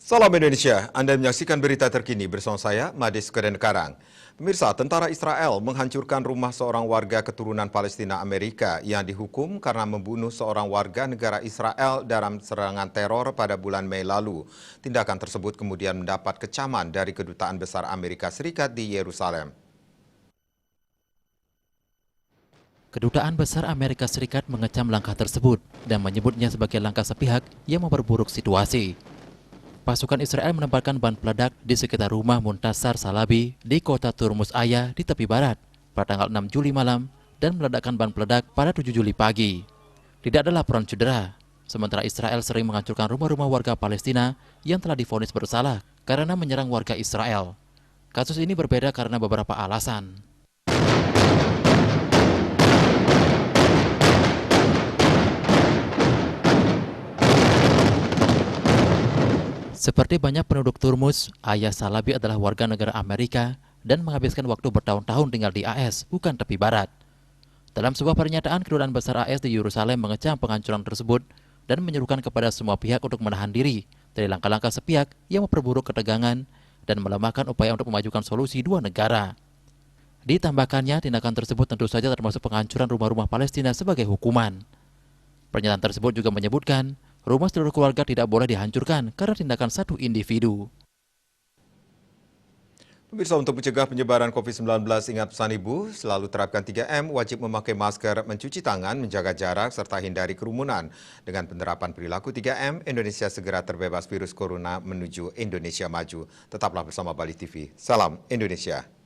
Salam Indonesia, Anda menyaksikan berita terkini bersama saya, Madis Kedenkarang. Pemirsa, tentara Israel menghancurkan rumah seorang warga keturunan Palestina Amerika yang dihukum karena membunuh seorang warga negara Israel dalam serangan teror pada bulan Mei lalu. Tindakan tersebut kemudian mendapat kecaman dari Kedutaan Besar Amerika Serikat di Yerusalem. Kedutaan Besar Amerika Serikat mengecam langkah tersebut dan menyebutnya sebagai langkah sepihak yang memperburuk situasi. Pasukan Israel menempatkan ban peledak di sekitar rumah Muntasar Salabi di kota Turmus Aya di tepi barat pada tanggal 6 Juli malam dan meledakkan ban peledak pada 7 Juli pagi. Tidak ada laporan cedera, sementara Israel sering menghancurkan rumah-rumah warga Palestina yang telah divonis bersalah karena menyerang warga Israel. Kasus ini berbeda karena beberapa alasan. Seperti banyak penduduk Turmus, ayah Salabi adalah warga negara Amerika dan menghabiskan waktu bertahun-tahun tinggal di AS, bukan tepi barat. Dalam sebuah pernyataan, Kedutaan Besar AS di Yerusalem mengecam penghancuran tersebut dan menyerukan kepada semua pihak untuk menahan diri dari langkah-langkah sepihak yang memperburuk ketegangan dan melemahkan upaya untuk memajukan solusi dua negara. Ditambahkannya, tindakan tersebut tentu saja termasuk penghancuran rumah-rumah Palestina sebagai hukuman. Pernyataan tersebut juga menyebutkan, rumah seluruh keluarga tidak boleh dihancurkan karena tindakan satu individu. Pemirsa, untuk mencegah penyebaran COVID-19, ingat pesan Ibu, selalu terapkan 3M, wajib memakai masker, mencuci tangan, menjaga jarak, serta hindari kerumunan. Dengan penerapan perilaku 3M, Indonesia segera terbebas virus corona menuju Indonesia maju. Tetaplah bersama Bali TV. Salam Indonesia.